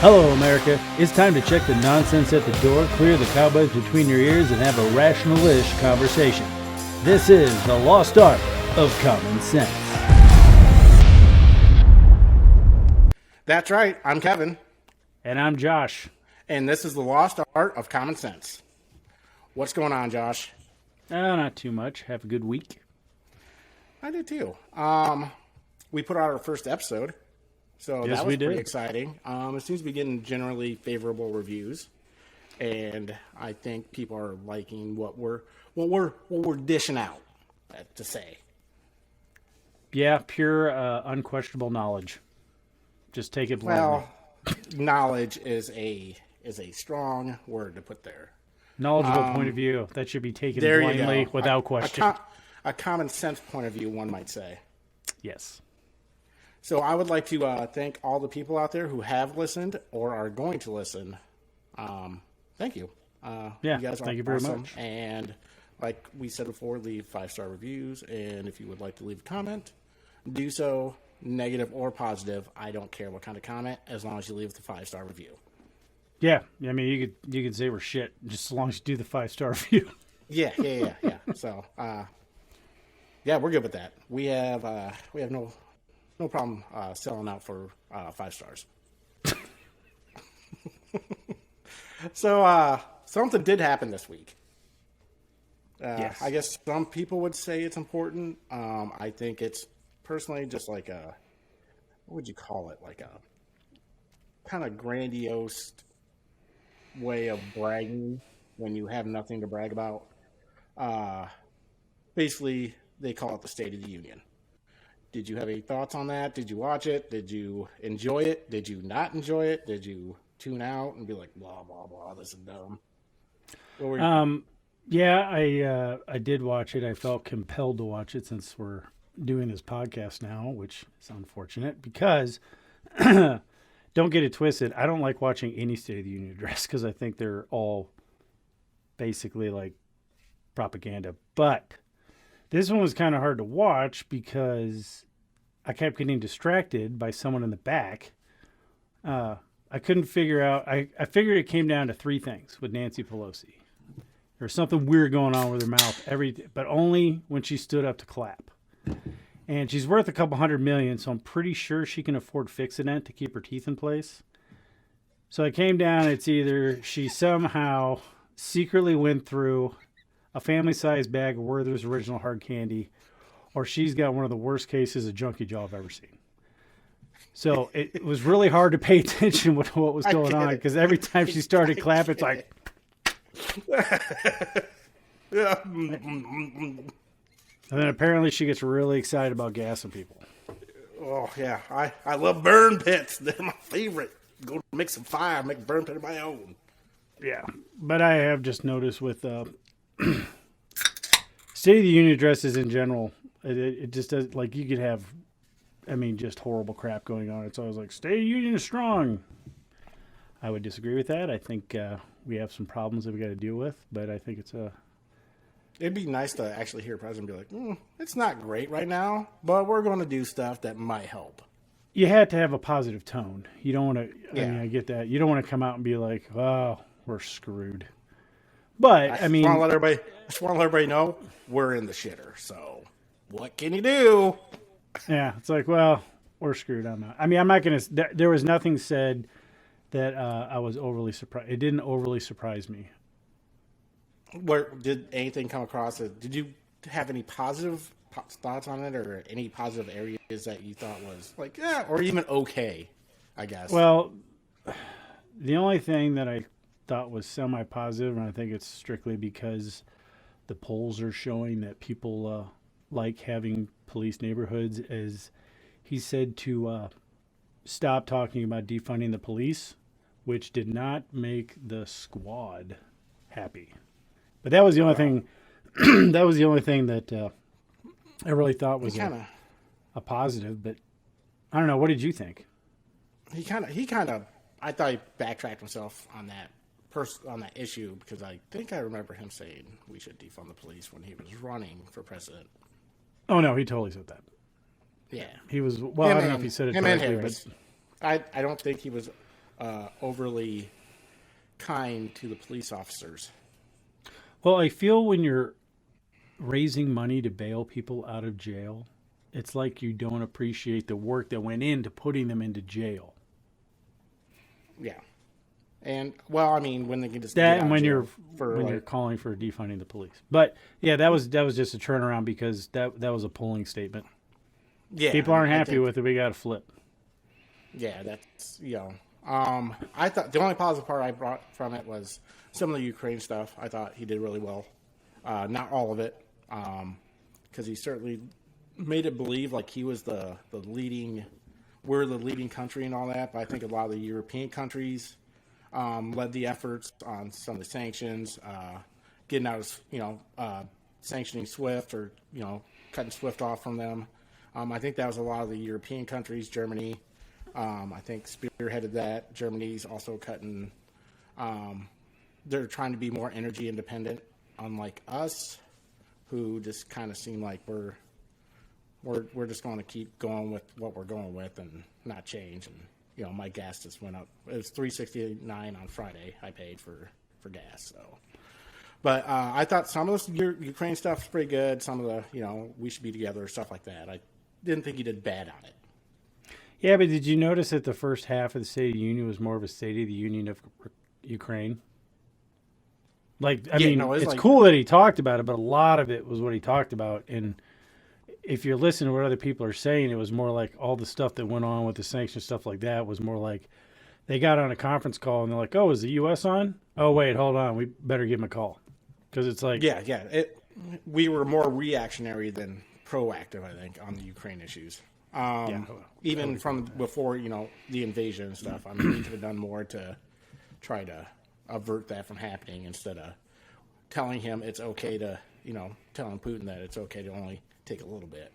Hello, America. It's time to check the nonsense at the door, clear the cobwebs between your ears, and have a rational-ish conversation. This is the lost art of common sense. That's right. I'm Kevin. And I'm Josh. And this is the lost art of common sense. What's going on, Josh? Not too much. Have a good week. I did too. We put out our first episode. So yes, that was we pretty did. Exciting. It seems to be getting generally favorable reviews, and I think people are liking what we're dishing out to say. Yeah, pure, unquestionable knowledge. Just take it blindly. Well, knowledge is a strong word to put there. Knowledgeable point of view that should be taken There blindly you go. without question. A common sense point of view, one might say. Yes. So I would like to thank all the people out there who have listened or are going to listen. Thank you. Yeah, you guys are thank you very awesome. much. And like we said before, leave 5-star reviews. And if you would like to leave a comment, do so, negative or positive. I don't care what kind of comment, as long as you leave the 5-star review. Yeah, I mean, you could say we're shit, just as long as you do the 5-star review. Yeah. So, yeah, we're good with that. We have no problem selling out for 5 stars. So something did happen this week. Yes. I guess some people would say it's important. I think it's personally just like a, what would you call it? Like a kind of grandiose way of bragging when you have nothing to brag about. Basically, they call it the State of the Union. Did you have any thoughts on that? Did you watch it? Did you enjoy it? Did you not enjoy it? Did you tune out and be like, blah, blah, blah, this is dumb? Yeah, I did watch it. I felt compelled to watch it since we're doing this podcast now, which is unfortunate because, don't get it twisted, I don't like watching any State of the Union address because I think they're all basically like propaganda. But this one was kind of hard to watch because I kept getting distracted by someone in the back. I couldn't figure out. I figured it came down to three things with Nancy Pelosi. There was something weird going on with her mouth, but only when she stood up to clap. And she's worth a couple $100 million, so I'm pretty sure she can afford Fixodent to keep her teeth in place. So it came down. It's either she somehow secretly went through a family-sized bag of Werther's Original Hard Candy, or she's got one of the worst cases of junkie jaw I've ever seen. So it was really hard to pay attention with what was going on, because every time she started clapping, it's like... And then apparently she gets really excited about gassing people. Oh, yeah. I love burn pits. They're my favorite. Go make some fire, make a burn pit of my own. Yeah, but I have just noticed with... State of the Union addresses in general, it just does, like, you could have, just horrible crap going on. It's always like, State of the Union is strong. I would disagree with that. I think we have some problems that we got to deal with, but I think it's a... It'd be nice to actually hear a president be like, it's not great right now, but we're going to do stuff that might help. You had to have a positive tone. You don't want to, Yeah. I get that. You don't want to come out and be like, oh, we're screwed. But, I just want to let everybody know we're in the shitter. So what can you do? Yeah, it's like, well, we're screwed. I'm out. I'm not going to. There was nothing said that I was overly surprised. It didn't overly surprise me. Did anything come across? Did you have any positive thoughts on it, or any positive areas that you thought was like, or even okay? I guess. Well, the only thing that I thought was semi-positive, and I think it's strictly because the polls are showing that people like having police neighborhoods, as he said to stop talking about defunding the police, which did not make the squad happy. But that was the only thing. That was the only thing that I really thought was a positive. But I don't know. What did you think? He kind of. I thought he backtracked himself on that issue, because I think I remember him saying we should defund the police when he was running for president. Oh no, he totally said that. Yeah, he was. Well, I don't know if he said it directly, but I don't think he was overly kind to the police officers. Well, I feel when you're raising money to bail people out of jail, it's like you don't appreciate the work that went into putting them into jail. Yeah. And well, I mean, when they can just That get and out when of you're jail for when like, you're calling for defunding the police. But yeah, that was just a turnaround because that was a polling statement. yeah, People aren't I happy think, with it. We got to flip. yeah, that's I thought the only positive part I brought from it was some of the Ukraine stuff. I thought he did really well. Not all of it, because he certainly made it believe like he was the leading, we're the leading country and all that. But I think a lot of the European countries led the efforts on some of the sanctions, getting out of sanctioning SWIFT or cutting SWIFT off from them. I think that was a lot of the European countries. Germany, I think, spearheaded that. Germany's also cutting. They're trying to be more energy independent, unlike us, who just kind of seem like we're just going to keep going with what we're going with and not change. And my gas just went up. It was $3.69 on Friday. I paid for gas. So, but I thought some of this Ukraine stuff was pretty good. Some of the we should be together stuff like that. I didn't think he did bad on it. Yeah, but did you notice that the first half of the State of the Union was more of a State of the Union of Ukraine? Like, I mean, no, it's like, cool that he talked about it, but a lot of it was what he talked about. And if you're listening to what other people are saying, it was more like all the stuff that went on with the sanctions, stuff like that, was more like they got on a conference call and they're like, oh, is the U.S. on? Oh, wait, hold on. We better give him a call. Because it's like... Yeah. We were more reactionary than proactive, I think, on the Ukraine issues. Even from before, the invasion and stuff. I mean, we could have done more to try to avert that from happening instead of telling him it's okay to, telling Putin that it's okay to only take a little bit,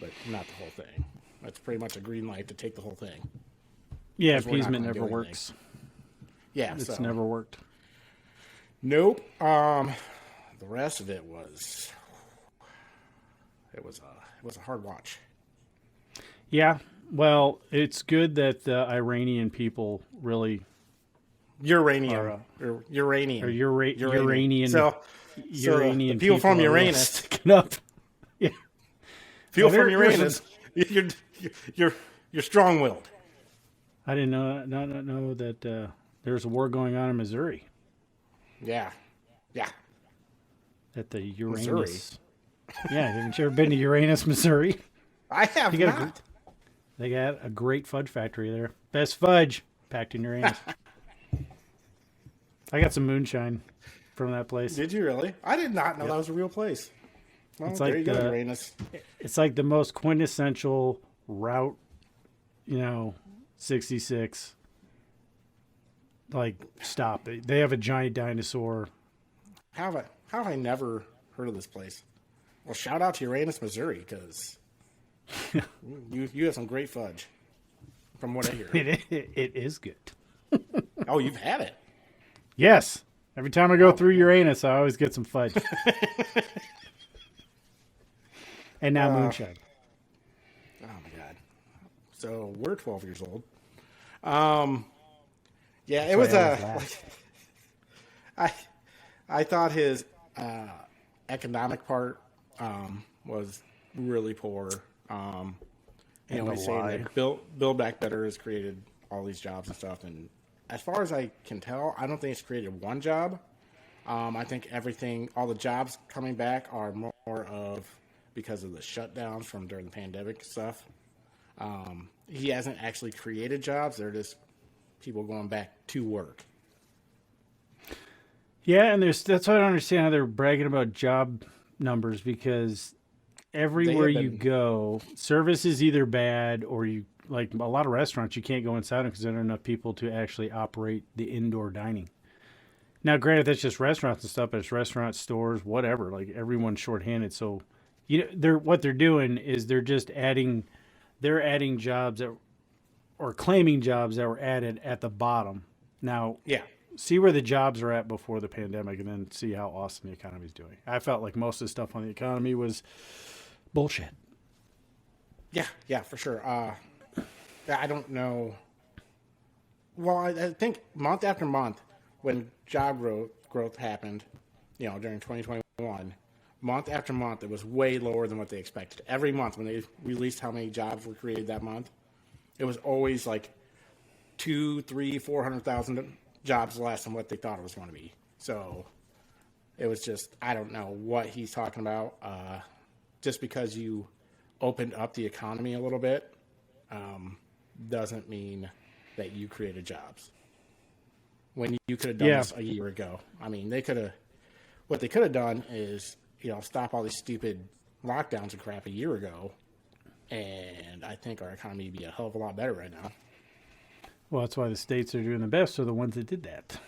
but not the whole thing. That's pretty much a green light to take the whole thing. Yeah, appeasement never works. Yeah, it's never worked. Nope. The rest of it was a hard watch. Yeah, well, it's good that the Iranian people really Uranian. So Uranian the people from Uranus sticking up. Yeah, people from Uranus. You're strong-willed. I didn't know that there's a war going on in Missouri. Yeah. At the Uranus. Missouri. Yeah, haven't you ever been to Uranus, Missouri? I have not. They got a great fudge factory there. Best fudge packed in Uranus. I got some moonshine from that place. Did you really? I did not know that was a real place. Well, It's there like you go, Uranus. It's like the most quintessential Route, 66. Like, stop. They have a giant dinosaur. How have I never heard of this place? Well, shout out to Uranus, Missouri, because you have some great fudge, from what I hear. It is good. Oh, you've had it? Yes. Every time I go through Uranus, I always get some fudge. And now moonshine. Oh, my God. So we're 12 years old. Yeah, it was I thought his economic part was really poor. He's saying that Build Back Better has created all these jobs and stuff. And as far as I can tell, I don't think it's created one job. I think all the jobs coming back are more of because of the shutdowns from during the pandemic stuff. He hasn't actually created jobs. They're just people going back to work. Yeah, and that's why I don't understand how they're bragging about job numbers, because everywhere you go, service is either bad or like a lot of restaurants, you can't go inside them because there aren't enough people to actually operate the indoor dining. Now, granted, that's just restaurants and stuff, but it's restaurants, stores, whatever. Like, everyone's shorthanded. So, what they're doing is they're adding jobs or claiming jobs that were added at the bottom. Now, see where the jobs are at before the pandemic, and then see how awesome the economy's doing. I felt like most of the stuff on the economy was bullshit. Yeah, for sure. I don't know. Well, I think month after month, when job growth happened, during 2021, month after month, it was way lower than what they expected. Every month when they released how many jobs were created that month, it was always like 2, 3, 400,000 jobs less than what they thought it was going to be. So it was just, I don't know what he's talking about. Just because you opened up the economy a little bit doesn't mean that you created jobs. When you could have done this a year ago. I mean, what they could have done is, stop all these stupid lockdowns and crap a year ago. And I think our economy would be a hell of a lot better right now. Well, that's why the states are doing the best are the ones that did that.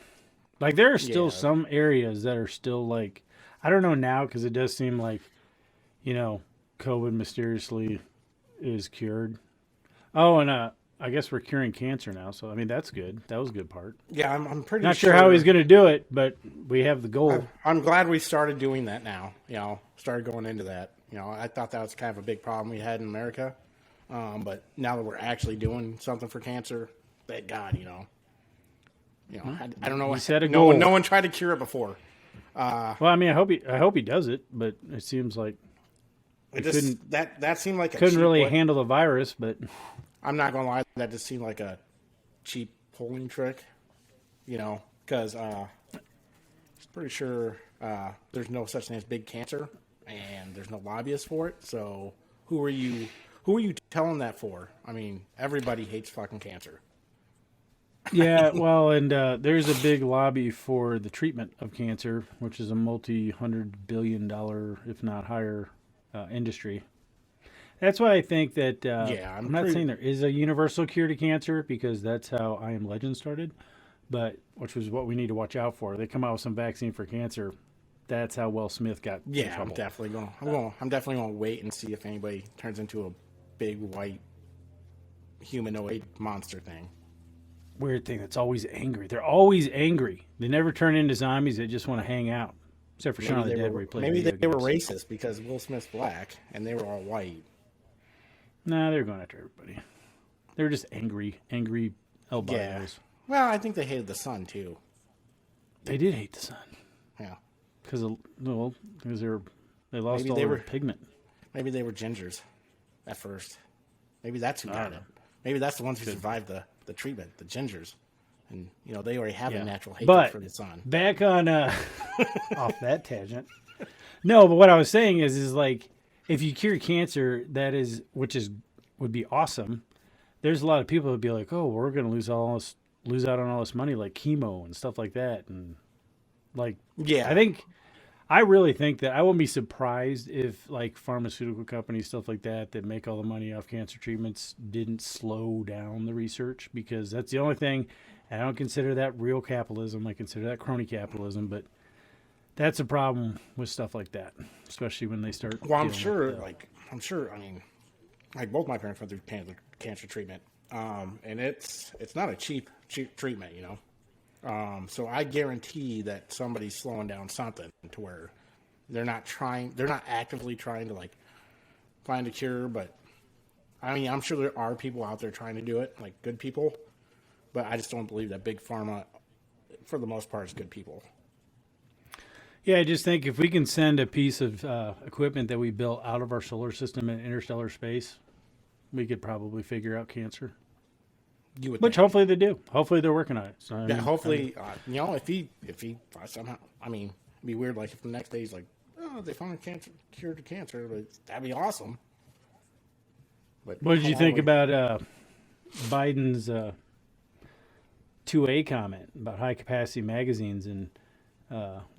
Like, there are still some areas that are still like, I don't know now because it does seem like, COVID mysteriously is cured. Oh, and I guess we're curing cancer now. So, I mean, that's good. That was a good part. Yeah, I'm pretty Not sure how he's going to do it, but we have the goal. I'm glad we started doing that now, started going into that. I thought that was kind of a big problem we had in America. But now that we're actually doing something for cancer, thank God, I don't know. Set a goal. No one tried to cure it before. Well, I mean, I hope he does it, but it seems like that seemed like couldn't really handle the virus. But I'm not gonna lie, that just seemed like a cheap polling trick, because I'm pretty sure there's no such thing as big cancer, and there's no lobbyists for it. So who are you telling that for? I mean, everybody hates fucking cancer. Yeah, well, and there's a big lobby for the treatment of cancer, which is a multi-$100 billion, if not higher, industry. That's why I think that I'm not saying there is a universal cure to cancer, because that's how I Am Legend started, but which was what we need to watch out for. They come out with some vaccine for cancer. That's how Will Smith got in trouble. I'm definitely going to wait and see if anybody turns into a big white humanoid monster thing. Weird thing that's always angry. They're always angry. They never turn into zombies. They just want to hang out. Except for Shaun of the Dead, where he played video games. They were racist because Will Smith's black and they were all white. Nah, they were going after everybody. They were just angry albinos. Yeah. Well, I think they hated the sun too. They did hate the sun. Yeah. Because they lost all their pigment. Maybe they were gingers at first. Maybe that's who got it. Maybe that's the ones who survived the treatment, the gingers. And, they already have a natural hatred for the sun. Back on, off that tangent. No, but what I was saying is like, if you cure cancer, would be awesome. There's a lot of people that would be like, oh, we're going to lose out on all this money, like chemo and stuff like that. And like, I really think that I wouldn't be surprised if like pharmaceutical companies, stuff like that make all the money off cancer treatments didn't slow down the research, because that's the only thing. I don't consider that real capitalism. I consider that crony capitalism, but that's a problem with stuff like that, especially when they start. Well, I'm sure. I mean, like both my parents went through cancer treatment, and it's not a cheap treatment, So I guarantee that somebody's slowing down something to where they're not actively trying to like find a cure. But I mean, I'm sure there are people out there trying to do it, like good people. But I just don't believe that big pharma, for the most part, is good people. Yeah, I just think if we can send a piece of equipment that we built out of our solar system in interstellar space, we could probably figure out cancer. Which hopefully they do. Hopefully they're working on it. So, hopefully, if he somehow, I mean, it'd be weird, like if the next day he's like, oh, they found a cure to cancer, but that'd be awesome. But what did you think about Biden's 2A comment about high capacity magazines and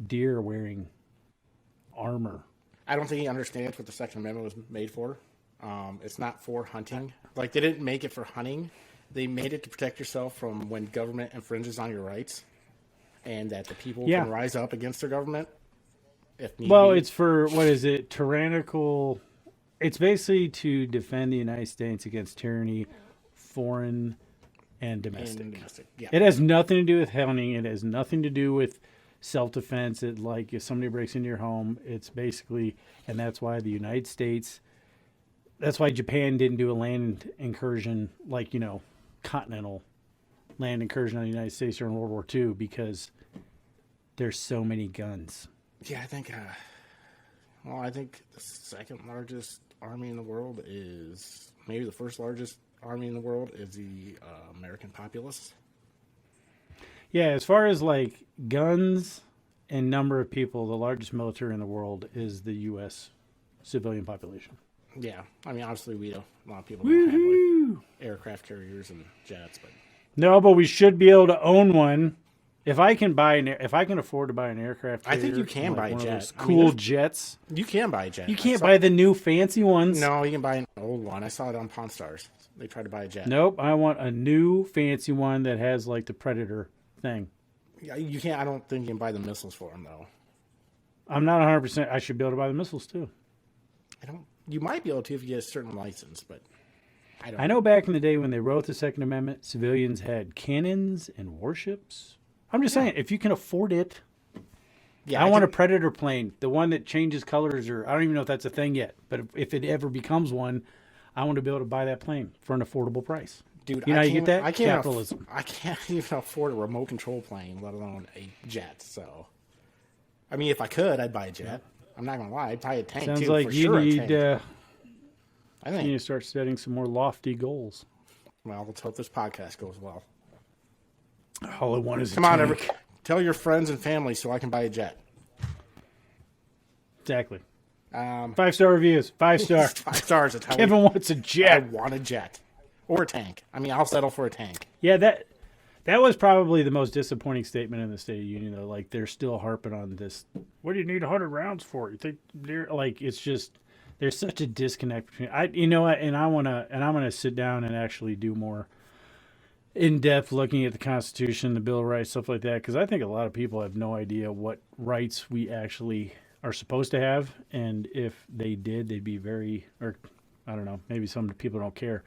deer wearing armor? I don't think he understands what the Second Amendment was made for. It's not for hunting. Like, they didn't make it for hunting. They made it to protect yourself from when government infringes on your rights, and that the people can rise up against their government if need be. It's for, what is it, tyrannical... It's basically to defend the United States against tyranny, foreign and domestic. Yeah. It has nothing to do with hunting. It has nothing to do with self-defense. Like if somebody breaks into your home, it's basically, and that's why the United States, that's why Japan didn't do a land incursion like, continental land incursion on the United States during World War II because there's so many guns. Yeah, I think. I think the second largest army in the world is maybe the first largest army in the world is the American populace. Yeah, as far as like guns and number of people, the largest military in the world is the U.S. civilian population. Yeah, I mean, obviously, a lot of people don't have like aircraft carriers and jets, but No, but we should be able to own one. If I can afford to buy an aircraft carrier, I think you can buy a one of jet. those cool jets. You can buy a jet. You can't buy the new fancy ones. No, you can buy an old one. I saw it on Pawn Stars. They tried to buy a jet. Nope, I want a new fancy one that has like the Predator thing. Yeah, you can't. I don't think you can buy the missiles for them though. I'm not 100%. I should be able to buy the missiles too. I don't. You might be able to if you get a certain license, but I don't. I know back in the day when they wrote the Second Amendment, civilians had cannons and warships. I'm just saying, if you can afford it. Yeah, I want a Predator plane, the one that changes colors, or I don't even know if that's a thing yet. But if it ever becomes one, I want to be able to buy that plane for an affordable price. Dude, you know how you get that? I can't Capitalism. I can't even afford a remote control plane, let alone a jet. So, I mean, if I could, I'd buy a jet. I'm not gonna lie, I'd buy a tank Sounds too. like for you sure need. I You think. need to start setting some more lofty goals. Well, let's hope this podcast goes well. All I want is Come on, tell your friends and family so I can buy a jet. Exactly. 5-star reviews. 5-star. 5 stars. That's how Kevin wants a I jet. want a jet or a tank. I mean, I'll settle for a tank. Yeah, that was probably the most disappointing statement in the State of the Union, though. Like, they're still harping on this. What do you need 100 rounds for? You think like it's just there's such a disconnect between you know what, and I'm gonna sit down and actually do more in depth looking at the Constitution, the Bill of Rights, stuff like that, because I think a lot of people have no idea what rights we actually are supposed to have, and if they did, they'd be very, or I don't know, maybe some people don't care.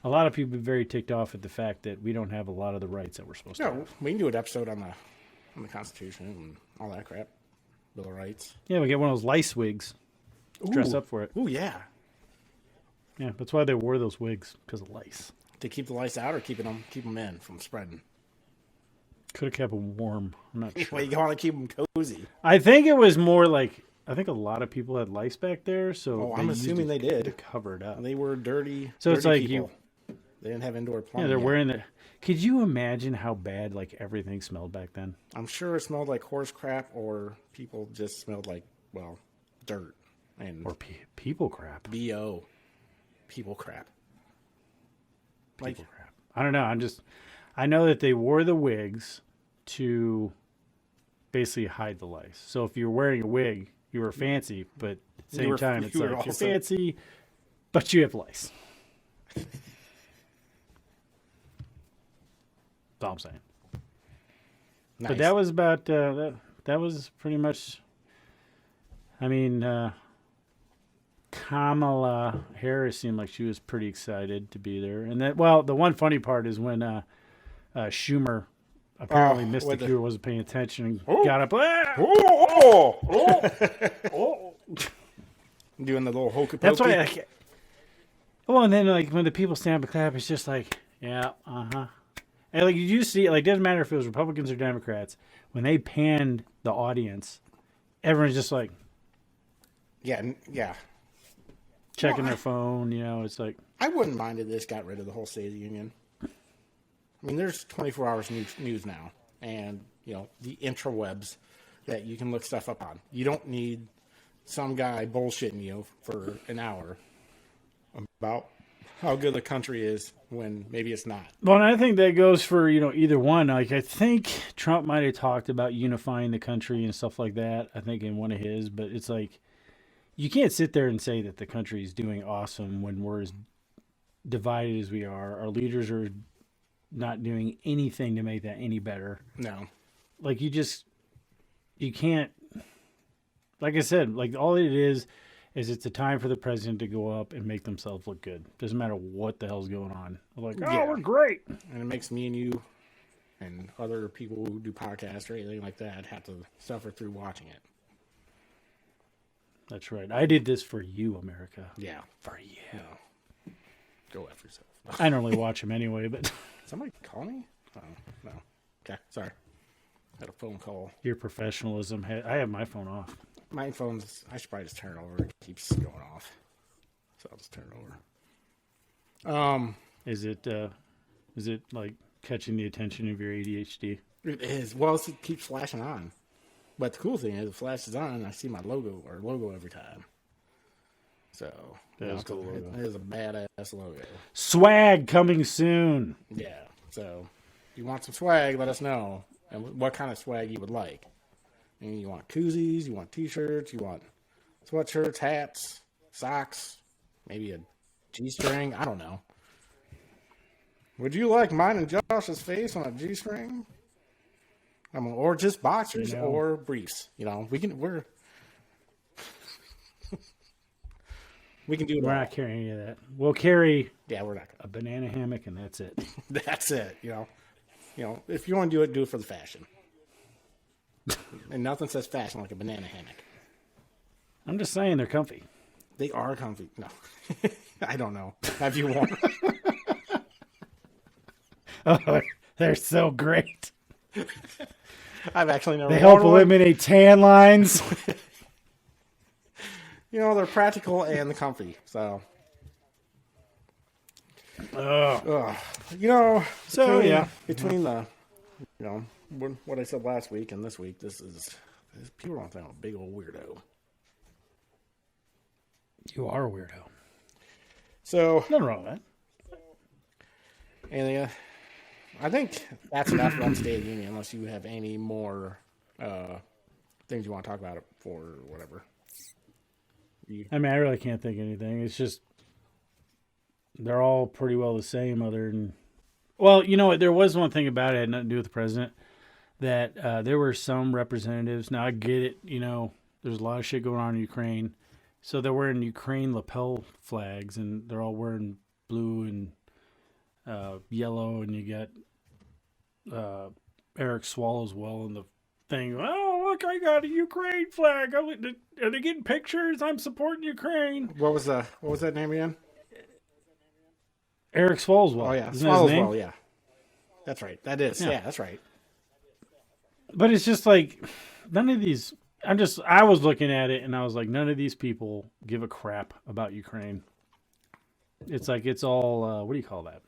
A lot of people are very ticked off at the fact that we don't have a lot of the rights that we're supposed to No, have. we can do an episode on the Constitution and all that crap. Bill of Rights. Yeah, we get one of those lice wigs. Dress up for it. Oh yeah. Yeah, that's why they wore those wigs, because of lice. To keep the lice out or keep them in from spreading? Could have kept them warm. I'm not sure. Well, you want to keep them cozy. I think it was more like, I think a lot of people had lice back there, so I'm assuming they did. to cover it up. They were dirty. So it's dirty like people. They didn't have indoor plumbing. Yeah, they're yet. wearing the. Could you imagine how bad like everything smelled back then? I'm sure it smelled like horse crap, or people just smelled like dirt and Or people crap. bo, people crap. Like People crap. I don't know. I know that they wore the wigs to basically hide the lice. So if you're wearing a wig, you were fancy, but at the same time, it's like you're fancy, but you have lice. That's all I'm saying. nice. But that was about that was pretty much. I mean, Kamala Harris seemed like she was pretty excited to be there, and that the one funny part is when Schumer apparently missed the cue, wasn't paying attention, and got up. Doing the little hokey pokey. That's why. And then like when the people stand up and clap, it's just like, yeah, And like you see, like doesn't matter if it was Republicans or Democrats. When they panned the audience, everyone's just like, yeah. checking their phone. You know, it's like I wouldn't mind if this got rid of the whole State of the Union. I mean, there's 24 hours news now, and the intrawebs that you can look stuff up on. You don't need some guy bullshitting you for an hour about how good the country is when maybe it's not. Well, and I think that goes for, either one. Like, I think Trump might have talked about unifying the country and stuff like that, I think in one of his, but it's like, you can't sit there and say that the country is doing awesome when we're as divided as we are. Our leaders are not doing anything to make that any better. No. Like, you can't, like I said, like all it is it's a time for the president to go up and make themselves look good. Doesn't matter what the hell's going on. We're like, we're great. And it makes me and you and other people who do podcasts or anything like that have to suffer through watching it. That's right. I did this for you, America. Yeah. For you. Go after yourself. I normally watch them anyway, but Somebody call me? Oh, no. Okay, sorry. Had a phone call. Your professionalism. I have my phone off. My phone's, I should probably just turn it over. It keeps going off. So I'll just turn it over. Is it like catching the attention of your ADHD? It is. Well, it keeps flashing on. But the cool thing is, it flashes on, and I see my logo every time. So That is a cool logo. It is a badass logo. Swag coming soon. Yeah. So if you want some swag, let us know. And what kind of swag you would like. And you want koozies, you want t-shirts, you want sweatshirts, hats, socks, maybe a G-string. I don't know. Would you like mine and Josh's face on a G-string? I mean, or just boxers or briefs. You know, we can do it. We're not carrying any of that. We'll carry we're not a banana hammock, and that's it. That's it. You know, if you want to do it for the fashion. And nothing says fashion like a banana hammock. I'm just saying they're comfy. They are comfy. No, I don't know. Have you worn? Oh, they're so great. I've actually never. They help eliminate tan lines. You know, they're practical and comfy. So, you know. So between the, you know, what I said last week and this week, this people don't think I'm a big old weirdo. You are a weirdo. So nothing wrong with that. And I think that's enough about State of the Union, unless you have any more things you want to talk about it for, or whatever. I mean, I really can't think of anything. It's just they're all pretty well the same, other than, well, you know what? There was one thing about it, it had nothing to do with the president, that there were some representatives. Now, I get it. You know, there's a lot of shit going on in Ukraine. So they're wearing Ukraine lapel flags, and they're all wearing blue and yellow, and you got Eric Swallow as well in the thing. Oh, look, I got a Ukraine flag. Are they getting pictures? I'm supporting Ukraine. What was that name again? Eric Swalwell. Oh yeah, Swalwell. Yeah, that's right. That is. Yeah, that's right. But it's just like none of these. I was looking at it and I was like, none of these people give a crap about Ukraine. It's like it's all what do you call that?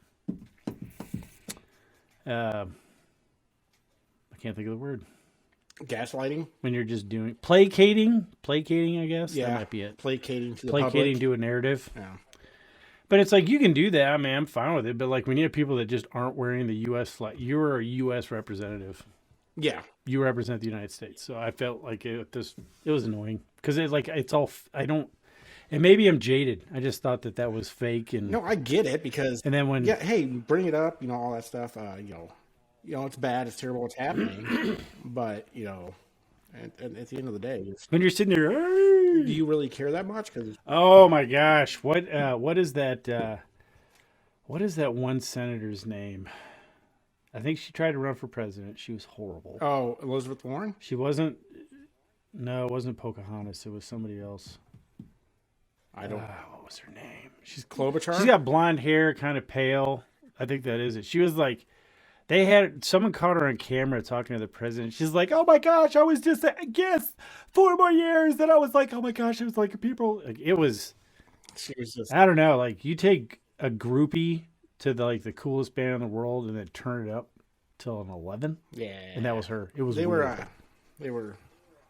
I can't think of the word. Gaslighting. When you're just doing placating, I guess. Yeah, that might be it. Placating to the public. To a narrative. Yeah. But it's like you can do that. I mean, I'm fine with it. But like when you have people that just aren't wearing the U.S. flag, you're a U.S. representative. Yeah. You represent the United States. So I felt like it was annoying because it's all, and maybe I'm jaded. I just thought that was fake. And no, I get it because, and then when, hey, bring it up, you know, all that stuff, you know, it's bad, it's terrible, it's happening, but you know, at the end of the day, when you're sitting there, do you really care that much? Cause oh my gosh, what is that? What is that one senator's name? I think she tried to run for president. She was horrible. Oh, Elizabeth Warren? She wasn't. No, it wasn't Pocahontas. It was somebody else. I don't. What was her name? She's Klobuchar. She's got blonde hair, kind of pale. I think that is it. She was like, someone caught her on camera talking to the president. She's like, "Oh my gosh, I was just a guest 4 more years." Then I was like, "Oh my gosh, it was like people." Like it was. She was just. I don't know. Like you take a groupie to the coolest band in the world and then turn it up till an 11. Yeah. And that was her. It was. They were.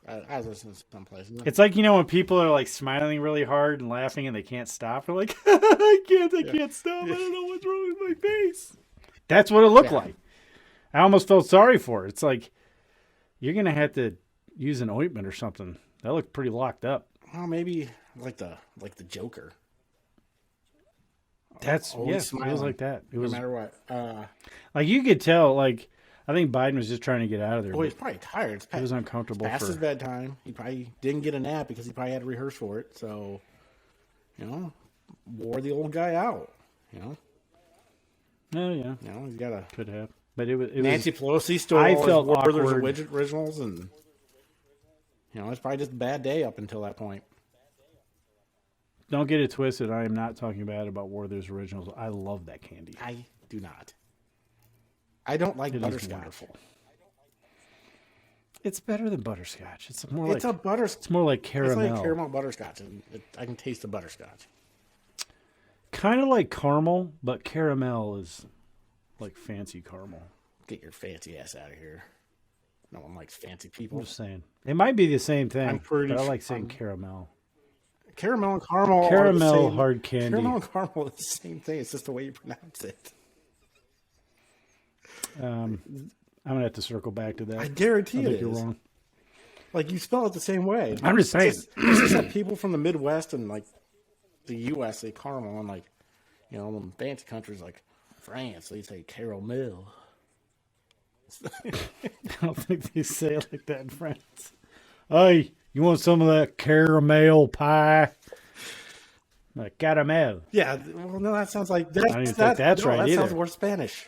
I was listening to some places. It's like, you know, when people are like smiling really hard and laughing and they can't stop. They're like, I can't stop. I don't know what's wrong with my face. That's what it looked like. I almost felt sorry for her. It's like, you're going to have to use an ointment or something. That looked pretty locked up. Well, maybe like the Joker. That's, yes, it was like that. It was, no matter what. Like you could tell, like, I think Biden was just trying to get out of there. Oh, he's probably tired. It was uncomfortable. Past his bedtime. He probably didn't get a nap because he probably had to rehearse for it. So, you know, wore the old guy out. You know. Oh yeah. You know, he's got a. Could have. But it was. Nancy Pelosi stole I all felt his awkward. originals, and you know, it's probably just a bad day up until that point. Don't get it twisted. I am not talking bad about Werther's Originals. I love that candy. I do not. I don't like It is butterscotch. wonderful. It's better than butterscotch. It's more It's like a butterscotch. it's more like caramel. It's like caramel butterscotch, and I can taste the butterscotch. Kind of like caramel, but caramel is like fancy caramel. Get your fancy ass out of here. No one likes fancy I'm people. just saying. It might be the same thing. I'm pretty but I sure- like saying caramel. Caramel and caramel. Caramel are the same. hard candy. Caramel and caramel is the same thing. It's just the way you pronounce it. I'm gonna have to circle back to that. I guarantee I it think is. you're wrong. Like you spell it the same way. I'm just saying. It's just that people from the Midwest and like the U.S. say caramel, and like in fancy countries like France they say caramel. I don't think they say it like that in France. Hey, you want some of that caramel pie? Like caramel. Yeah, well, no, that sounds like don't even think that's right That sounds either. more Spanish.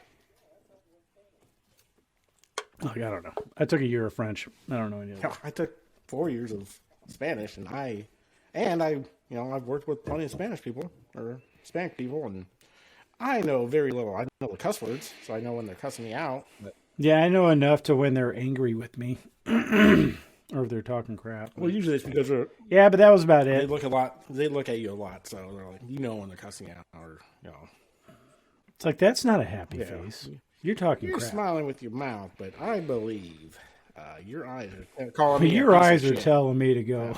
Like, I don't know. I took a year of French. I don't know any of that. I took 4 years of Spanish, and I, I've worked with plenty of Spanish people or Hispanic people, and I know very little. I know the cuss words, so I know when they're cussing me out. But, Yeah, I know enough to when they're angry with me, or if they're talking crap. well, usually it's because Yeah, but that was about they it. look a lot. They look at you a lot, so they're like, when they're cussing out, or It's like that's not a happy Yeah. face. You're talking you're crap. smiling with your mouth, but I believe your eyes are calling me. Your a piece eyes of are shit. telling me to go.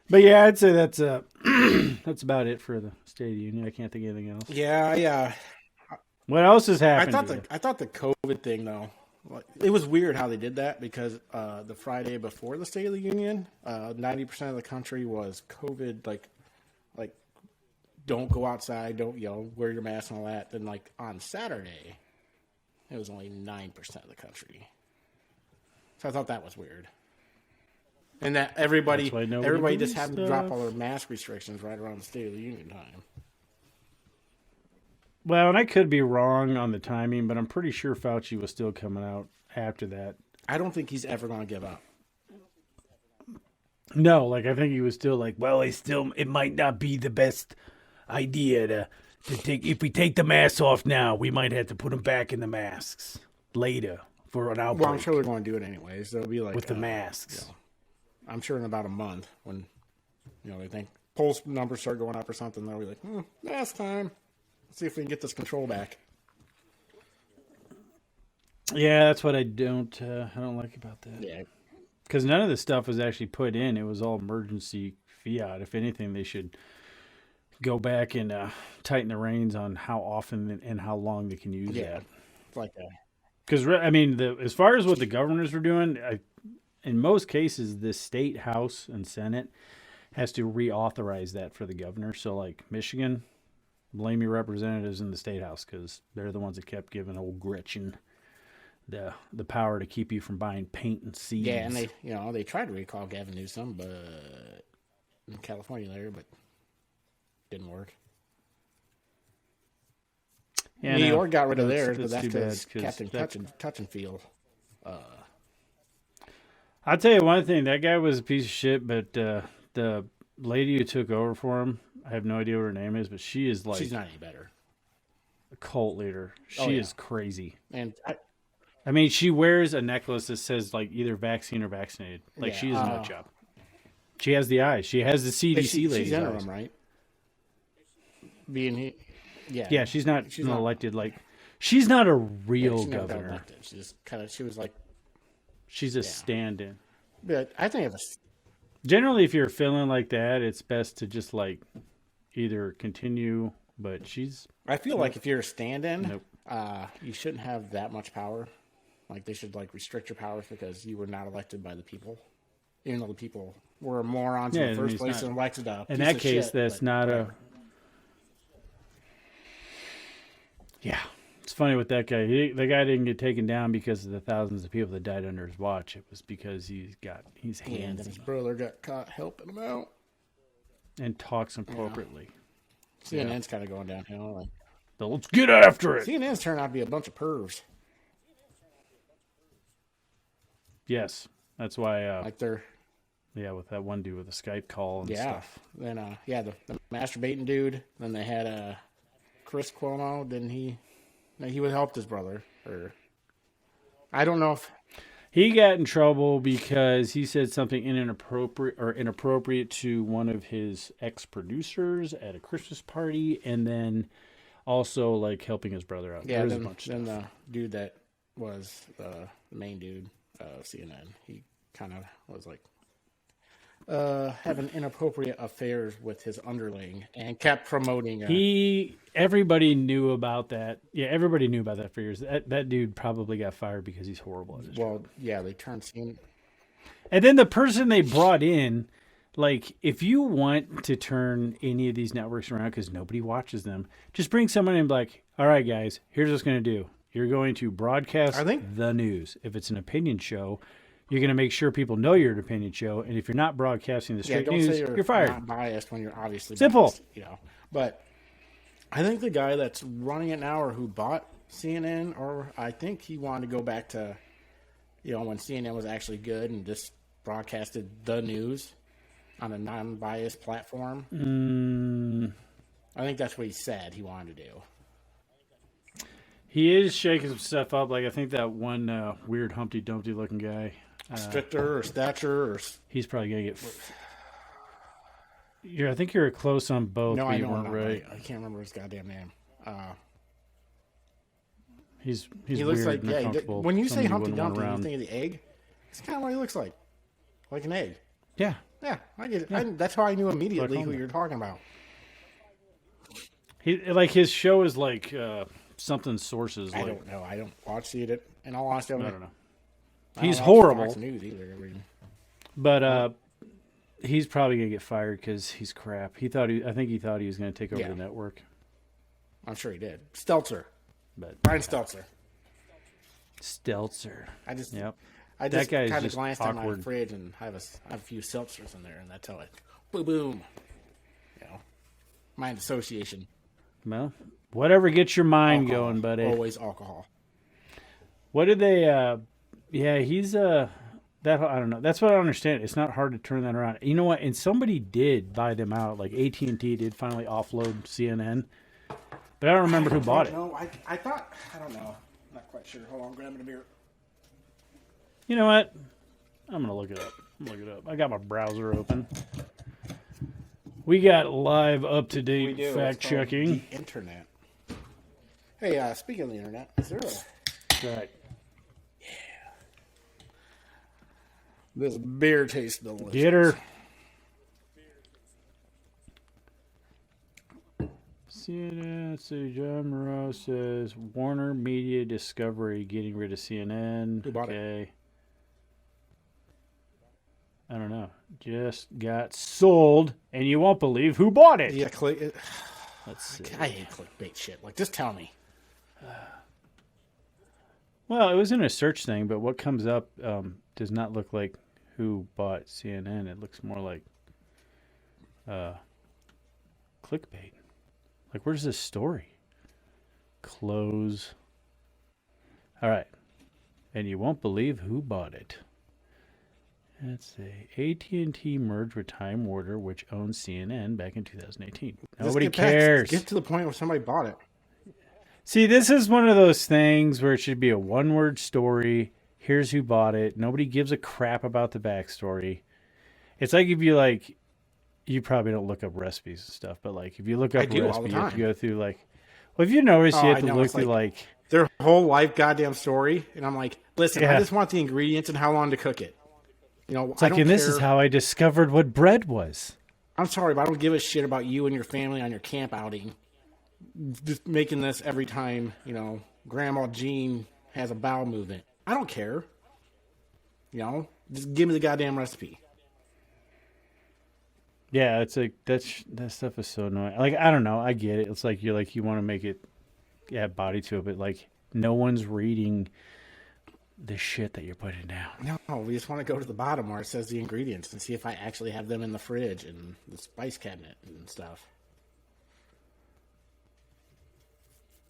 But yeah, I'd say that's that's about it for the State of the Union. I can't think of anything else. Yeah. What else has I happened? thought the COVID thing though, it was weird how they did that because the Friday before the State of the Union, 90% of the country was COVID, like don't go outside, don't wear your mask and all that. Then like on Saturday, it was only 9% of the country. So I thought that was weird, and that everybody That's why nobody everybody just believes happened to drop stuff. all their mask restrictions right around the State of the Union time. Well, and I could be wrong on the timing, but I'm pretty sure Fauci was still coming out after that. I don't think he's ever going to give up. No, like I think he was still like, well, it might not be the best idea to take. If we take the masks off now, we might have to put them back in the masks later for an outbreak Well, I'm sure they're going to do it anyways. So it'll be like with the masks. I'm sure in about a month when they think polls numbers start going up or something, they'll be like, last time. Let's see if we can get this control back. Yeah, that's what I don't like about that. Yeah. Because none of the stuff was actually put in. It was all emergency fiat. If anything, they should go back and tighten the reins on how often and how long they can use that. It's like Because I mean, as far as what the governors were doing, in most cases, the state house and senate has to reauthorize that for the governor. So, like Michigan, blame your representatives in the state house because they're the ones that kept giving old Gretchen the power to keep you from buying paint and seeds. yeah, and they tried to recall Gavin Newsom, but in California there, but didn't work. Yeah, New no, York got rid of that's- theirs, but that's that's too because bad, 'cause Captain that- Touch and Feel. I'll tell you one thing. That guy was a piece of shit, but the lady who took over for him, I have no idea what her name is, but she is like She's not any better. a cult leader. She Oh, yeah. is crazy. And I mean, she wears a necklace that says like either vaccine or vaccinated. Like Yeah, she is a nut job. She has the eyes. She has the CDC lady's she's interim, eyes. right? Being he, yeah, Yeah, she's not She's an not- elected. Like she's not a yeah, real she never got governor. elected. She was like, She's a stand-in. but I think if Generally, if you're feeling like that, it's best to just like either continue. But she's I feel like if you're a stand-in, Nope. you shouldn't have that much power. Like they should like restrict your powers because you were not elected by the people, even though the people were morons Yeah, in I the mean, first it's place not- and elected a in piece that of case. shit, That's but not whatever. Yeah, it's funny with that guy. The guy didn't get taken down because of the thousands of people that died under his watch. It was because he's Yeah, and then handsy his brother got caught helping him out. and talks appropriately. CNN's kind of going downhill. Like, So let's get after it. CNN's turned out to be a bunch of pervs. Yes, that's why. Like they're With that one dude with the Skype call and yeah. stuff. Then the masturbating dude. Then they had Chris Cuomo, didn't he? No, he would help his brother, or I don't know if He got in trouble because he said something inappropriate to one of his ex-producers at a Christmas party, and then also like helping his brother out. yeah. There's a bunch of Then stuff. the dude that was the main dude of CNN, he kind of was like having inappropriate affairs with his underling and kept promoting. Everybody knew about that. Yeah, everybody knew about that for years. That dude probably got fired because he's horrible at his job. Well, yeah, they turned CNN. And then the person they brought in, like, if you want to turn any of these networks around because nobody watches them, just bring someone in and be like, all right, guys, here's what's going to do. You're going to broadcast the news. If it's an opinion show, you're going to make sure people know you're an opinion show. And if you're not broadcasting the straight don't news, say you're fired. Not biased when you're obviously Simple. biased, But I think the guy that's running it now, or who bought CNN, or I think he wanted to go back to, when CNN was actually good and just broadcasted the news on a non-biased platform. I think that's what he said he wanted to do. He is shaking some stuff up. Like, I think that one weird Humpty Dumpty looking guy. Strichter or Stature or... He's probably going to get... I think you're close on both, No, but I you don't weren't know. right. I can't remember his goddamn name. He's he looks weird like... and Yeah, uncomfortable. when you say Somebody Humpty wouldn't want Dumpty, you around. think of the egg? It's kind of what he looks like. Like an egg. Yeah. Yeah, I get it. That's how I knew immediately Like who Homer. you're talking about. His show is like something sources. I Like, don't know. I don't watch it. In all honesty, I don't know. I don't He's watch horrible. Fox News either. But he's probably gonna get fired because he's crap. I think he thought he was gonna take over Yeah. the network. I'm sure he did. Stelter. But Brian Stelter. Stelzer. I just Yep. I That just guy is kind of just glanced at my awkward. fridge and I have a few seltzers in there, and that's how it boom boom. Mind association. Well, whatever gets your mind going, buddy. Always alcohol. What did they? Yeah, he's that. I don't know. That's what I don't understand. It's not hard to turn that around. You know what? And somebody did buy them out. Like AT&T did finally offload CNN, but I don't remember who bought it. No, I thought I don't know. Not quite sure. Hold on, I'm grabbing a beer. You know what? I'm gonna look it up. I got my browser open. We got live, up to date fact checking. The internet. Hey, speaking of the internet, is there a Right. this beer tastes delicious? Get her. CNN. So John Moreau says Warner Media Discovery getting rid of CNN. Who bought it? Okay. I don't know. Just got sold, and you won't believe who bought it. Yeah, Let's see. I hate clickbait shit. Like, just tell me. Well, it was in a search thing, but what comes up does not look like who bought CNN. It looks more like clickbait. Like, where's this story? Close. All right. And you won't believe who bought it. Let's see. AT&T merged with Time Warner, which owns CNN back in 2018. Nobody cares. Get to the point where somebody bought it. See, this is one of those things where it should be a one-word story. Here's who bought it. Nobody gives a crap about the backstory. It's like if you probably don't look up recipes and stuff, but like if you look up a do all the recipe, you have to time. go through like, well, if you notice, you Oh, have I to know, look it's through like, Their whole life goddamn story, and I'm like, listen, Yeah. I just want the ingredients and how long to cook it. it's I like, don't and this is care. how I discovered what bread was. I'm sorry, but I don't give a shit about you and your family on your camp outing. Just making this every time, Grandma Jean has a bowel movement. I don't care. Just give me the goddamn recipe. Yeah, it's like that stuff is so annoying. Like, I don't know, I get it. It's like you want to make it have body to it, but like no one's reading the shit that you're putting down. No, we just want to go to the bottom where it says the ingredients and see if I actually have them in the fridge and the spice cabinet and stuff.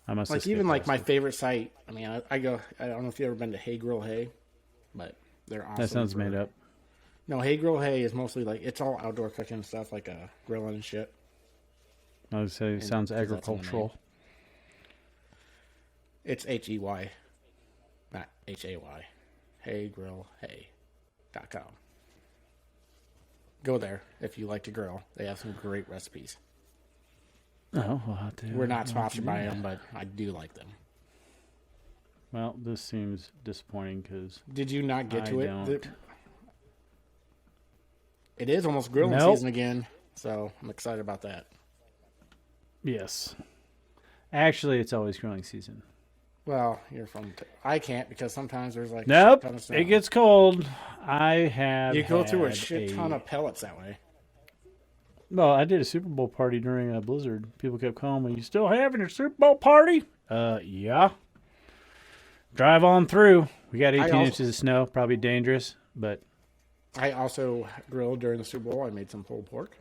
I must Like, even like my favorite site. I mean, I don't know if you've ever been to Hey Grill Hay, but they're awesome. That sounds made up. No, Hey Grill Hay is mostly like, it's all outdoor cooking and stuff, like grilling and shit. I would say it sounds because that's in the agricultural. It's Hey, not Hay. HeyGrillHey.com. Go there if you like to grill. They have some great recipes. Oh, we'll have to. We're not sponsored by them, but I do like them. Well, this seems disappointing because Did you not get to it? don't. It is almost grilling Nope. season again, so I'm excited about that. Yes. Actually, it's always grilling season. Well, you're from. I can't because sometimes there's like Nope. a shit ton of snow. It gets cold. I have. You go through a had shit ton of pellets that way. Well, I did a Super Bowl party during a blizzard. People kept calling me, "You still having your Super Bowl party?" Yeah. Drive on through. We got 18 inches of snow. Probably dangerous, but I also grilled during the Super Bowl. I made some pulled pork.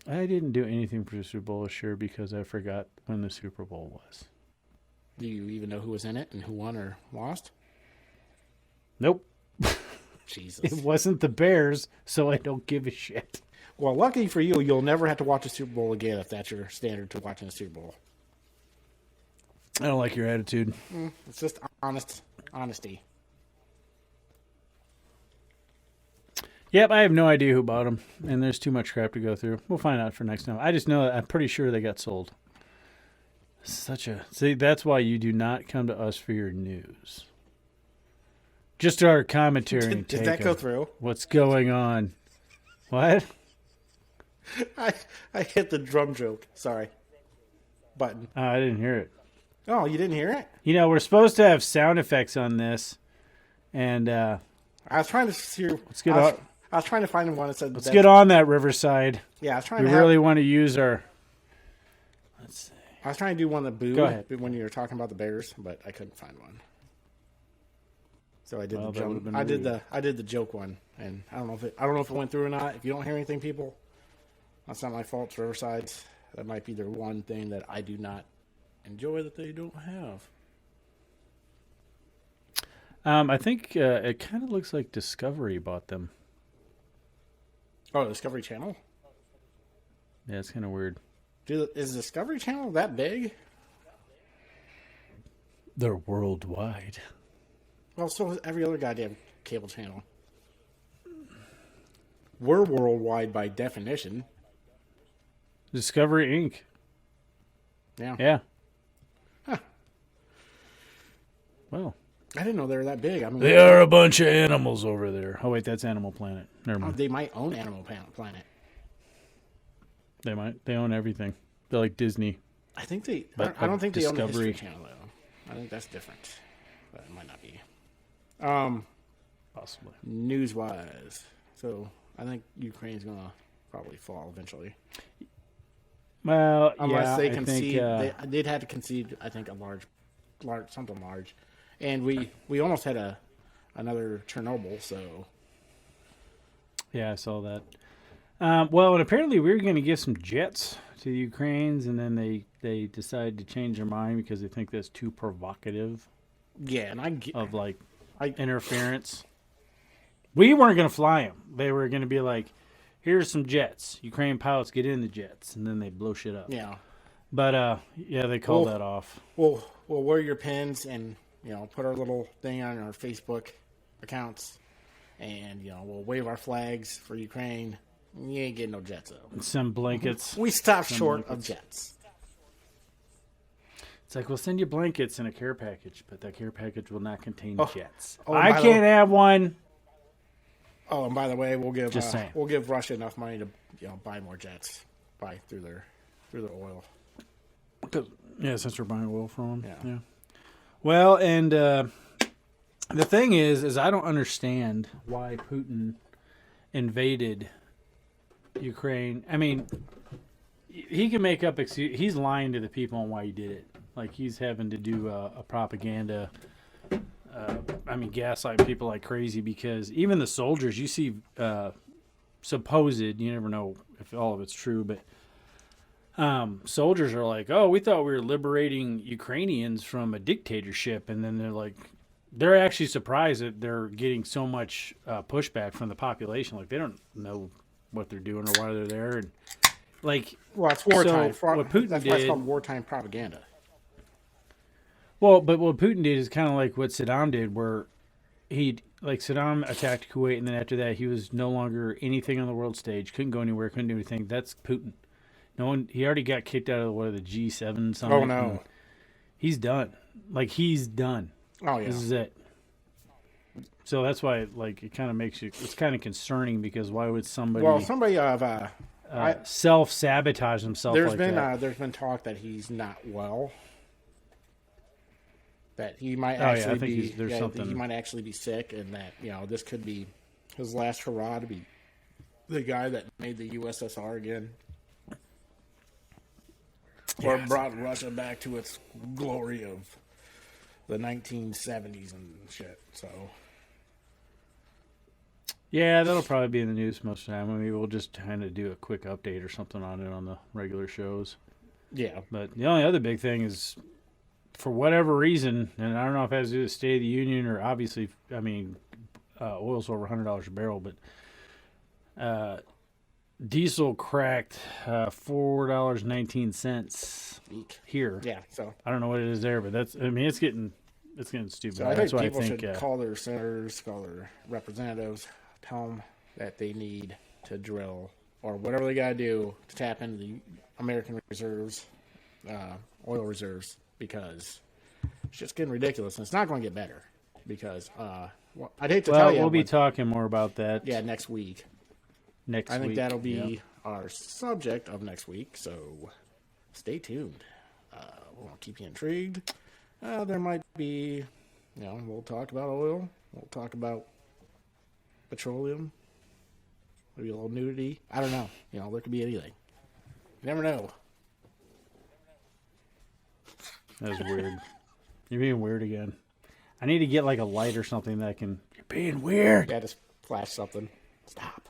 I didn't do anything for the Super Bowl this year because I forgot when the Super Bowl was. Do you even know who was in it and who won or lost? Nope. Jesus. It wasn't the Bears, so I don't give a shit. Well, lucky for you, you'll never have to watch a Super Bowl again if that's your standard to watching a Super Bowl. I don't like your attitude. It's just honesty. Yep, I have no idea who bought them, and there's too much crap to go through. We'll find out for next time. I just know that I'm pretty sure they got sold. See, that's why you do not come to us for your news. Just our commentary and Did take that go of through? what's going on. What? I hit the drum joke. Sorry. Button. Oh, I didn't hear it. Oh, you didn't hear it? You know, we're supposed to have sound effects on this, and I was trying to see. let's get on. I was trying to find one that said. Let's get on that Riverside. Yeah, I was trying We to. really want to use our. Let's see. I was trying to do one that booed Go ahead. when you were talking about the Bears, but I couldn't find one. So I did Well, the that would've joke. been I did the joke one, and I don't know if it went through or not. If you don't hear anything, people, that's not my fault. It's Riverside's. That might be their one thing that I do not enjoy that they don't have. I think it kind of looks like Discovery bought them. Oh, Discovery Channel. Yeah, it's kind of weird. Is Discovery Channel that big? They're worldwide. Well, so is every other goddamn cable channel. We're worldwide by definition. Discovery Inc. Yeah. Yeah. Huh. Well, I didn't know they were that big. I mean, they are a bunch of animals over there. Oh, wait, that's Animal Planet. Never mind. they might own Animal Planet. They might. They own everything. They're like Disney. I think they. But I don't think they own the Discovery- History Channel though. I think that's different. But it might not be. Possibly. News wise, so I think Ukraine's gonna probably fall eventually, Well, unless yeah, they I concede. think, They'd have to concede. I think a large, something large, and we almost had another Chernobyl. So yeah, I saw that. Well, and apparently we were going to give some jets to the Ukrainians, and then they decided to change their mind because they think that's too provocative yeah, and I get. of like I- interference. We weren't going to fly them. They were going to be like, "Here's some jets. Ukrainian pilots get in the jets," and then they blow shit up. Yeah. But yeah, they called Well- that off. We'll wear your pins and put our little thing on our Facebook accounts, and we'll wave our flags for Ukraine. You ain't getting no jets though. Some blankets. We stopped short of jets. It's like, we'll send you blankets in a care package, but that care package will not contain jets. Oh, I by the can't way- have one. Oh, and by the way, we'll give Just saying. we'll give Russia enough money to buy more jets, through their oil. Yeah, since we're buying oil from them. Yeah. Well, and the thing is I don't understand why Putin invaded Ukraine. I mean, he can make up excuse. He's lying to the people on why he did it. Like, he's having to do a propaganda. Gaslight people like crazy, because even the soldiers, you see, supposed, you never know if all of it's true, but soldiers are like, "Oh, we thought we were liberating Ukrainians from a dictatorship," and then they're actually surprised that they're getting so much pushback from the population. Like, they don't know what they're doing or why they're there, and like, Well, it's wartime. so what Putin That's why it's did. called wartime propaganda. Well, but what Putin did is kind of like what Saddam did, where Saddam attacked Kuwait, and then after that, he was no longer anything on the world stage. Couldn't go anywhere. Couldn't do anything. That's Putin. No one. He already got kicked out of the G7 summit. Oh no, he's done. Like he's done. oh yeah. This is it. So that's why, like, it kind of makes you. It's kind of concerning because why would somebody? Well, somebody self-sabotage himself there's like been that? there's been talk that he's not well. That he might I actually think be. there's something. He might actually be sick, and that this could be his last hurrah to be the guy that made the USSR again, or brought Russia back to its glory of the 1970s and shit. So. Yeah, that'll probably be in the news most of the time. I mean, we'll just kind of do a quick update or something on it on the regular shows. Yeah. But the only other big thing is, for whatever reason, and I don't know if it has to do with the State of the Union or obviously, I mean, oil's over $100 a barrel, but diesel cracked $4.19 here. Yeah, so I don't know what it is there, but it's getting stupid. So I That's think why people should call their senators, call their representatives, tell them that they need to drill or whatever they got to do to tap into the American reserves, oil reserves, because it's just getting ridiculous, and it's not going to get better. Because I'd hate to tell you, we'll be talking more about that. Yeah, next week. I think that'll be our subject of next week. So stay tuned. We'll keep you intrigued. There might be, we'll talk about oil. We'll talk about petroleum. Maybe a little nudity. I don't know. There could be anything. You never know. That was weird. You're being weird again. I need to get like a light or something that can. You're being weird. Yeah, just flash something. Stop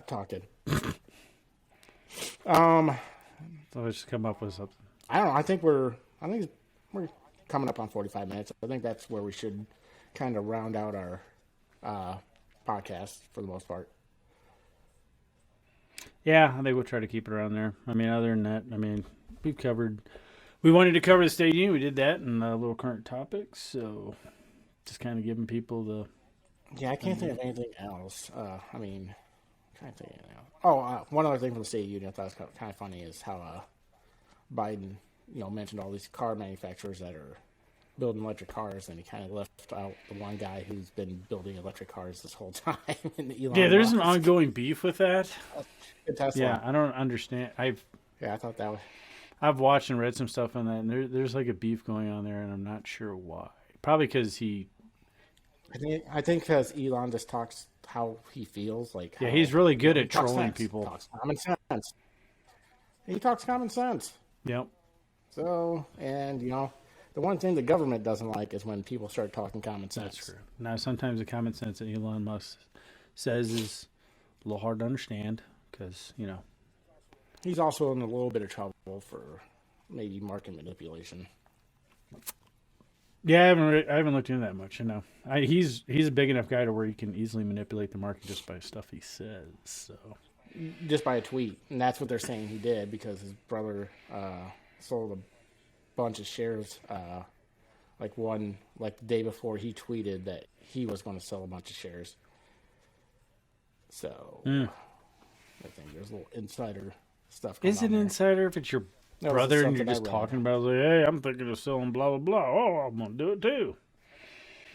talking. So let's just come up with something. I don't know. I think we're coming up on 45 minutes. I think that's where we should kind of round out our podcast for the most part. Yeah, I think we'll try to keep it around there. I mean, other than that, we wanted to cover the State of the Union. We did that and a little current topics. So just kind of giving people the. Yeah, I can't think of anything else. Can't think of anything else. Oh, one other thing from the State of the Union I thought was kind of funny is how Biden, mentioned all these car manufacturers that are building electric cars, and he kind of left out the one guy who's been building electric cars this whole time. Yeah, there's an ongoing beef with that. Tesla. Yeah, I don't understand. I thought that was. I've watched and read some stuff on that, and there's like a beef going on there, and I'm not sure why. Probably because I think because Elon just talks how he feels. Like he's really good at trolling people. He talks common sense. He talks common sense. Yep. So, and the one thing the government doesn't like is when people start talking common sense. That's true. Now, sometimes the common sense that Elon Musk says is a little hard to understand because, He's also in a little bit of trouble for maybe market manipulation. Yeah, I haven't looked into that much. He's a big enough guy to where he can easily manipulate the market just by stuff he says. So just by a tweet, and that's what they're saying he did because his brother sold a bunch of shares. The day before he tweeted that he was going to sell a bunch of shares. So I think there's a little insider stuff. Is it insider if it's your brother and you're just talking about like, hey, I'm thinking of selling blah blah blah. Oh, I'm gonna do it too.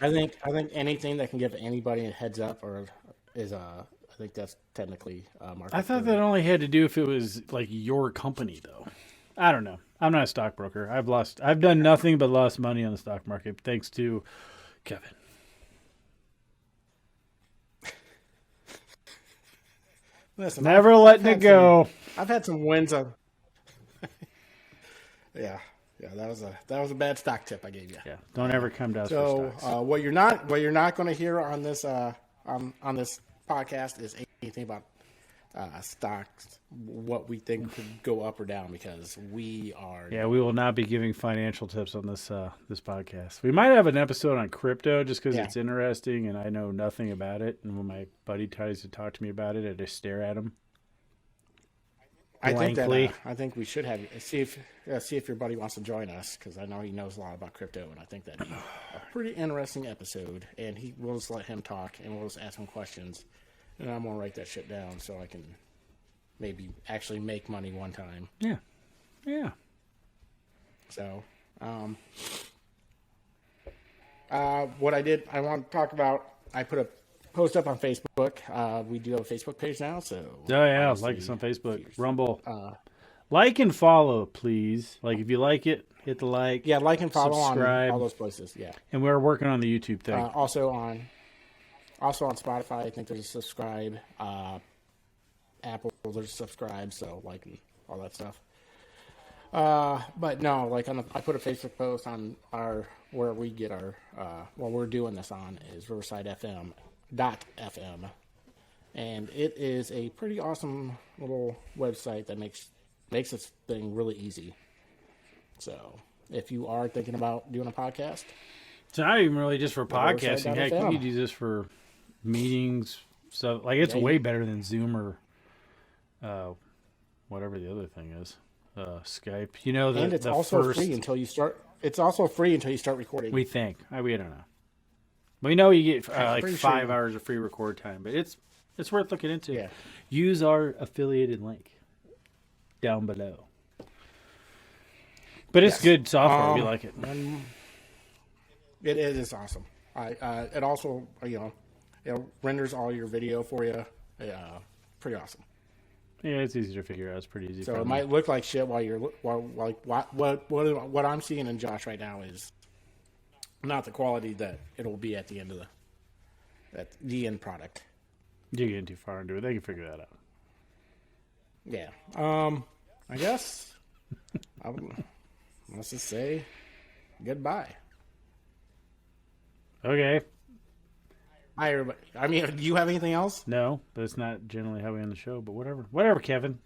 I think anything that can give anybody a heads up I think that's technically market. I thought that only had to do if it was like your company though. I don't know. I'm not a stockbroker. I've done nothing but lost money on the stock market thanks to Kevin. Listen, never letting it go. I've had some wins on. Yeah, that was a bad stock tip I gave you. Yeah, don't ever come to us for stocks. So what you're not going to hear on this on this podcast is anything about stocks, what we think could go up or down, because we are. Yeah, we will not be giving financial tips on this this podcast. We might have an episode on crypto just because it's interesting and I know nothing about it. And when my buddy tries to talk to me about it, I just stare at him. blankly. I think we should have see if your buddy wants to join us, because I know he knows a lot about crypto, and I think that'd be a pretty interesting episode. And we'll just let him talk, and we'll just ask him questions, and I'm gonna write that shit down so I can maybe actually make money one time. Yeah, yeah. So, what I want to talk about. I put a post up on Facebook. We do have a Facebook page now, so Like us on Facebook, Rumble. Like and follow, please. Like, if you like it, hit the like. Yeah, like and follow subscribe. on all those places. Yeah, and we're working on the YouTube thing. Also on Spotify. I think there's a subscribe. Apple, there's a subscribe. So like all that stuff. But no, like I put a Facebook post on where we get our what we're doing this on is RiversideFM.fm, and it is a pretty awesome little website that makes this thing really easy. So if you are thinking about doing a podcast, it's not even really just for podcasting. Heck, RiversideFM. you could use this for meetings. So like, it's way better than Zoom or whatever the other thing is. Skype, and it's also free until you start. It's also free until you start recording. We think we don't know. We know you get like 5 hours of free record time, but it's worth looking into. Yeah. Use our affiliated link down below. But it's good software. We like it. It is awesome. It also it renders all your video for you. Pretty awesome. Yeah, it's easy to figure out. It's pretty easy. So it might look like shit what I'm seeing in Josh right now is not the quality that it'll be at the end of the end product. You're getting too far into it. They can figure that out. Yeah. I guess let's just say goodbye. Okay. Hi, everybody. I mean, do you have anything else? No, but it's not generally how we end the show. But whatever, Kevin.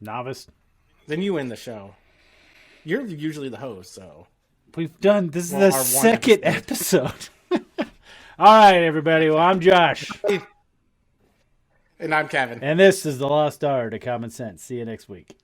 Novice. Then you end the show. You're usually the host, so we've done. This is the second episode. All right, everybody. Well, I'm Josh, and I'm Kevin, and this is the Lost Art of Common Sense. See you next week.